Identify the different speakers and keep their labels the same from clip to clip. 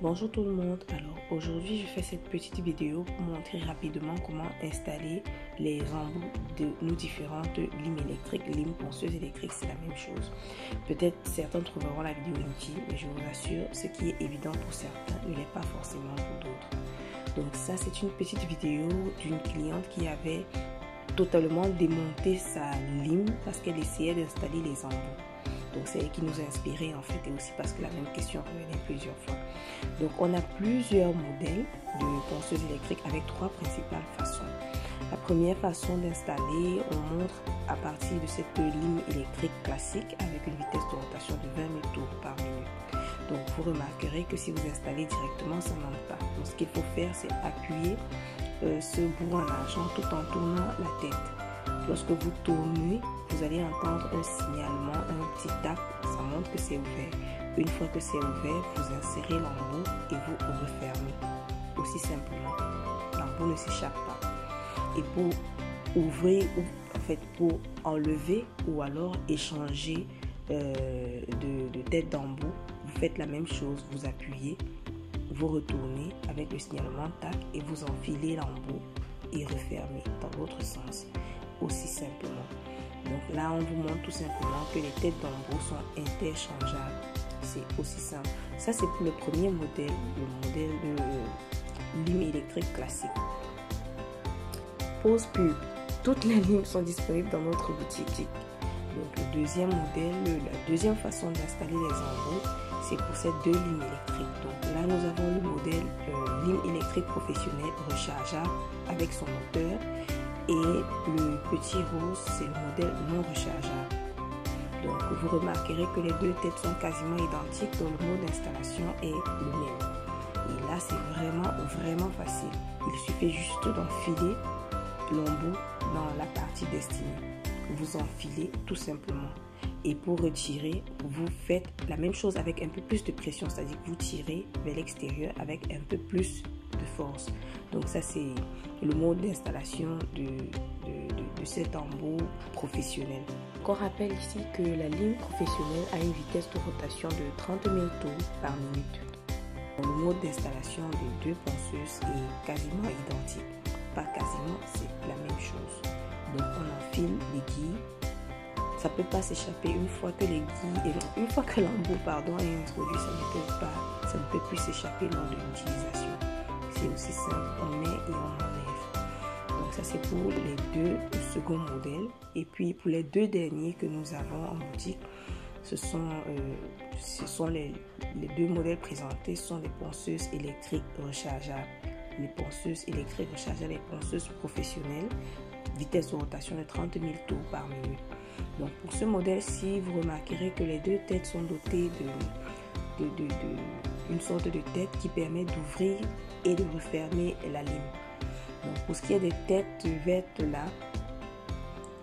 Speaker 1: Bonjour tout le monde, alors aujourd'hui je fais cette petite vidéo pour montrer rapidement comment installer les embouts de nos différentes limes électriques. Limes ponceuses électriques, c'est la même chose. Peut-être certains trouveront la vidéo inutile, mais je vous assure, ce qui est évident pour certains ne l'est pas forcément pour d'autres. Donc ça, c'est une petite vidéo d'une cliente qui avait totalement démonté sa lime parce qu'elle essayait d'installer les embouts. Donc c'est elle qui nous a inspiré en fait, et aussi parce que la même question revenait plusieurs fois. Donc on a plusieurs modèles de ponceuses électriques avec trois principales façons. La première façon d'installer, on montre à partir de cette lime électrique classique avec une vitesse de rotation de 20 000 tours par minute. Donc vous remarquerez que si vous installez directement, ça ne monte pas. Donc ce qu'il faut faire, c'est appuyer ce bout en argent tout en tournant la tête. Lorsque vous tournez, vous allez entendre un signalement, un petit tac, ça montre que c'est ouvert. Une fois que c'est ouvert, vous insérez l'embout et vous refermez. Aussi simplement, l'embout ne s'échappe pas. Et pour ouvrir, en fait pour enlever ou alors échanger de tête d'embout, vous faites la même chose, vous appuyez, vous retournez avec le signalement tac et vous enfilez l'embout et refermez dans l'autre sens. Aussi simplement. Donc là, on vous montre tout simplement que les têtes d'embout sont interchangeables. C'est aussi simple. Ça, c'est pour le premier modèle, le modèle de lime électrique classique. Pause pub. Toutes les limes sont disponibles dans notre boutique. Donc le deuxième modèle, la deuxième façon d'installer les embouts, c'est pour ces deux limes électriques. Donc là, nous avons le modèle lime électrique professionnelle rechargeable avec son moteur. Et le petit rose, c'est le modèle non rechargeable. Donc vous remarquerez que les deux têtes sont quasiment identiques, donc le mode d'installation est le même. Et là, c'est vraiment facile. Il suffit juste d'enfiler l'embout dans la partie destinée. Vous enfilez tout simplement. Et pour retirer, vous faites la même chose avec un peu plus de pression, c'est-à-dire que vous tirez vers l'extérieur avec un peu plus de force. Donc ça, c'est le mode d'installation de cet embout professionnel. On rappelle ici que la lime professionnelle a une vitesse de rotation de 30 000 tours par minute. Le mode d'installation des deux ponceuses est quasiment identique. Pas quasiment, c'est la même chose. Donc on enfile les guilles. Ça ne peut pas s'échapper une fois que les guilles, une fois que l'embout est introduit, ça ne peut plus s'échapper lors de l'utilisation. C'est aussi simple, on met et on enlève. Donc ça, c'est pour les deux seconds modèles. Et puis pour les deux derniers que nous avons en boutique, ce sont les deux modèles présentés, sont les ponceuses électriques rechargeables. Les ponceuses électriques rechargeables, les ponceuses professionnelles, vitesse de rotation de 30 000 tours par minute. Donc pour ce modèle-ci, vous remarquerez que les deux têtes sont dotées d'une sorte de tête qui permet d'ouvrir et de refermer la lime. Donc pour ce qui est des têtes vertes là,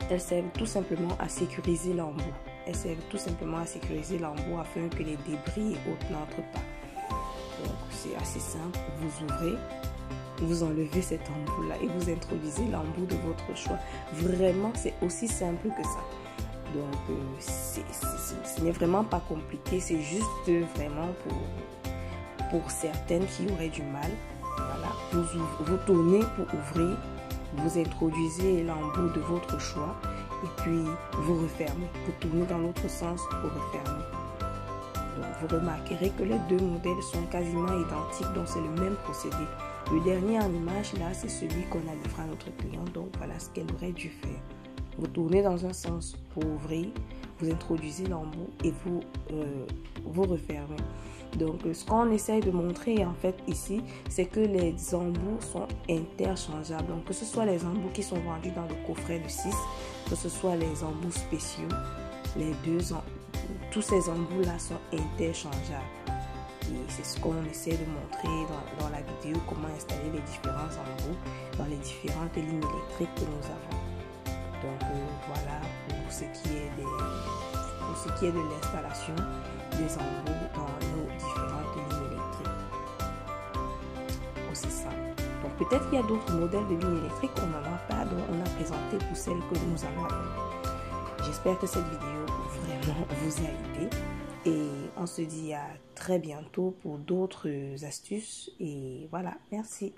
Speaker 1: elles servent tout simplement à sécuriser l'embout. Elles servent tout simplement à sécuriser l'embout afin que les débris et autres n'entrent pas. Donc c'est assez simple, vous ouvrez, vous enlevez cet embout là et vous introduisez l'embout de votre choix. Vraiment, c'est aussi simple que ça. Donc ce n'est vraiment pas compliqué, c'est juste vraiment pour certaines qui auraient du mal. Voilà, vous tournez pour ouvrir, vous introduisez l'embout de votre choix et puis vous refermez. Vous tournez dans l'autre sens pour refermer. Donc vous remarquerez que les deux modèles sont quasiment identiques, donc c'est le même procédé. Le dernier en image là, c'est celui qu'on a livré à notre client, donc voilà ce qu'elle aurait dû faire. Vous tournez dans un sens pour ouvrir, vous introduisez l'embout et vous refermez. Donc ce qu'on essaye de montrer en fait ici, c'est que les embouts sont interchangeables. Donc que ce soit les embouts qui sont vendus dans le coffret de 6, que ce soit les embouts spéciaux, tous ces embouts là sont interchangeables. Et c'est ce qu'on essaie de montrer dans la vidéo, comment installer les différents embouts dans les différentes lignes électriques que nous avons. Donc voilà pour ce qui est de l'installation des embouts dans nos différentes lignes électriques. Aussi simple. Donc peut-être qu'il y a d'autres modèles de lignes électriques, on n'en a pas, donc on a présenté pour celles que nous en avons. J'espère que cette vidéo vraiment vous a aidé et on se dit à très très bientôt pour d'autres astuces. Et voilà, merci.